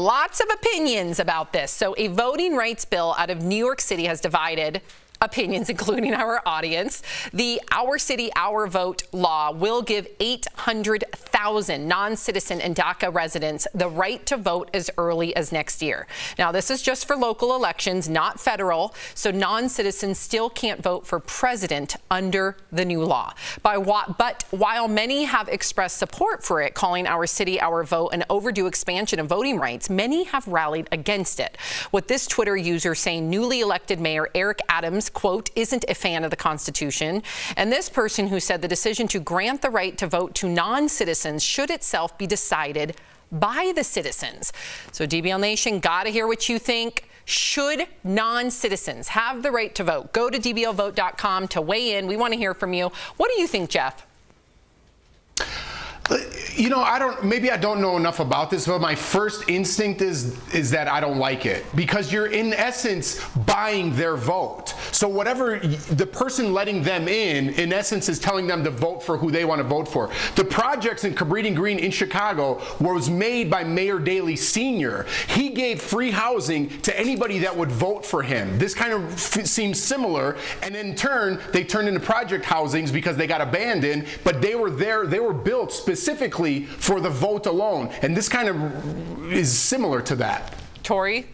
Lots of opinions about this. So a voting rights bill out of New York City has divided opinions, including our audience. The Our City, Our Vote law will give 800,000 non-citizen and DACA residents the right to vote as early as next year. Now, this is just for local elections, not federal, so non-citizens still can't vote for president under the new law. But while many have expressed support for it, calling Our City, Our Vote an overdue expansion of voting rights, many have rallied against it. With this Twitter user saying newly elected Mayor Eric Adams, quote, isn't a fan of the Constitution. And this person who said the decision to grant the right to vote to non-citizens should itself be decided by the citizens. So DBL Nation, gotta hear what you think. Should non-citizens have the right to vote? Go to dblvote.com to weigh in. We want to hear from you. What do you think, Jeff? You know, maybe I don't know enough about this, but my first instinct is that I don't like it, because you're in essence buying their vote. So whatever the person letting them in essence is telling them to vote for who they want to vote for. The projects in Cabrini Green in Chicago was made by Mayor Daley Sr. He gave free housing to anybody that would vote for him. This kind of seems similar, and in turn they turned into project housings because they got abandoned, but they were built specifically for the vote alone, and this kind of is similar to that. Tori?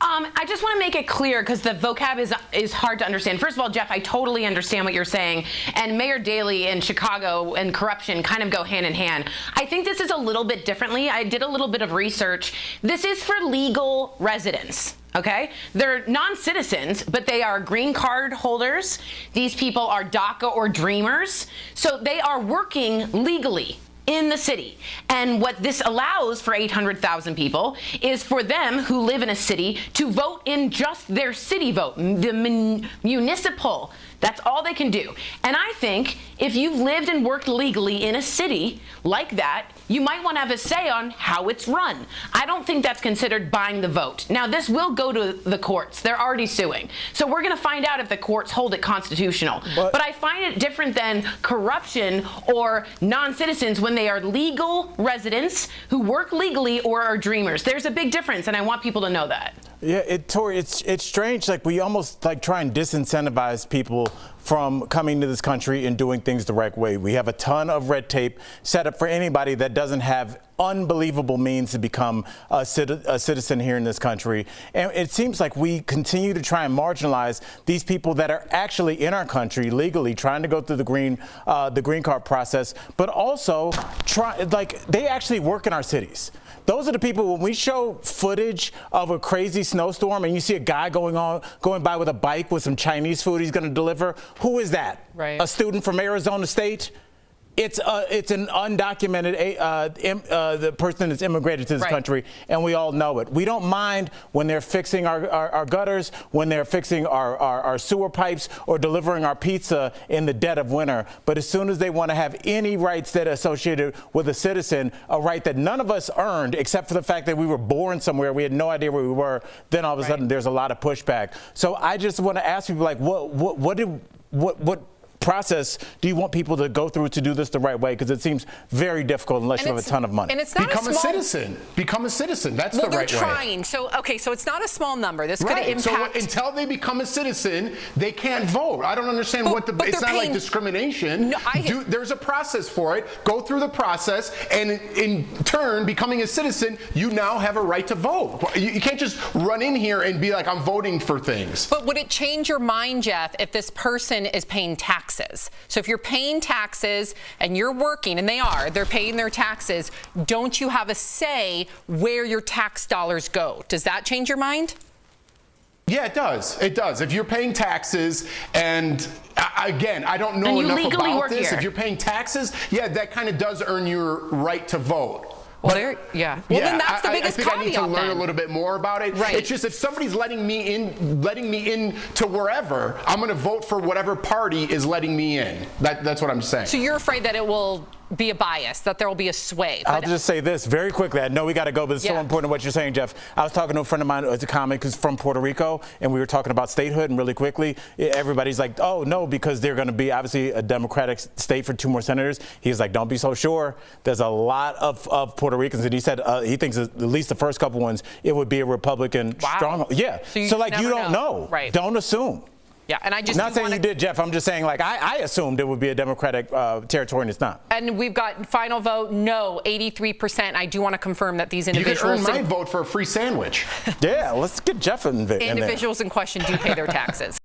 I just want to make it clear, because the vocab is hard to understand. First of all, Jeff, I totally understand what you're saying, and Mayor Daley in Chicago and corruption kind of go hand in hand. I think this is a little bit differently. I did a little bit of research. This is for legal residents. Okay? They're non-citizens, but they are green card holders. These people are DACA or Dreamers. So they are working legally in the city. And what this allows for 800,000 people is for them who live in a city to vote in just their city vote, the municipal. That's all they can do. And I think if you've lived and worked legally in a city like that, you might want to have a say on how it's run. I don't think that's considered buying the vote. Now, this will go to the courts. They're already suing. So we're going to find out if the courts hold it constitutional. But I find it different than corruption or non-citizens when they are legal residents who work legally or are Dreamers. There's a big difference, and I want people to know that. Yeah, Tori, it's strange. Like, we almost like try and disincentivize people from coming to this country and doing things the right way. We have a ton of red tape set up for anybody that doesn't have unbelievable means to become a citizen here in this country. And it seems like we continue to try and marginalize these people that are actually in our country legally trying to go through the green card process, but also they actually work in our cities. Those are the people, when we show footage of a crazy snowstorm and you see a guy going by with a bike with some Chinese food he's going to deliver, who is that? Right. A student from Arizona State? It's an undocumented the person that's immigrated to this country, and we all know it. We don't mind when they're fixing our gutters, when they're fixing our sewer pipes, or delivering our pizza in the dead of winter. But as soon as they want to have any rights that are associated with a citizen, a right that none of us earned, except for the fact that we were born somewhere, we had no idea where we were, then all of a sudden there's a lot of pushback. So I just want to ask people, like, what process do you want people to go through to do this the right way? Because it seems very difficult unless you have a ton of money. And it's not Become a citizen. Become a citizen. That's the right way. Well, they're trying. So, okay, so it's not a small number. This could impact. So until they become a citizen, they can't vote. I don't understand it's not like discrimination. No, there's a process for it. Go through the process, and in turn, becoming a citizen, you now have a right to vote. You can't just run in here and be like, I'm voting for things. But would it change your mind, Jeff, if this person is paying taxes? So if you're paying taxes and you're working, and they're paying their taxes, don't you have a say where your tax dollars go? Does that change your mind? Yeah, it does. It does. If you're paying taxes, and again, I don't know enough about this. If you're paying taxes, yeah, that kind of does earn your right to vote. Well, then that's the biggest caveat. I think I need to learn a little bit more about it. Right. It's just, if somebody's letting me in to wherever, I'm going to vote for whatever party is letting me in. That's what I'm saying. So you're afraid that it will be a bias, that there will be a sway. I'll just say this very quickly. I know we got to go, but it's so important what you're saying, Jeff. I was talking to a friend of mine who's a comic who's from Puerto Rico, and we were talking about statehood, and really quickly, everybody's like, oh, no, because they're going to be obviously a Democratic state for 2 more senators. He's like, don't be so sure. There's a lot of Puerto Ricans, and he said he thinks at least the first couple ones, it would be a Republican stronghold. Yeah. So like, you don't know. Right. Don't assume. Yeah, and I just not saying you did, Jeff. I'm just saying, like, I assumed it would be a Democratic territory, and it's not. And we've got final vote, no, 83%. I do want to confirm that these individuals. You could earn my vote for a free sandwich. Yeah, let's get Jeff in there. Individuals in question do pay their taxes.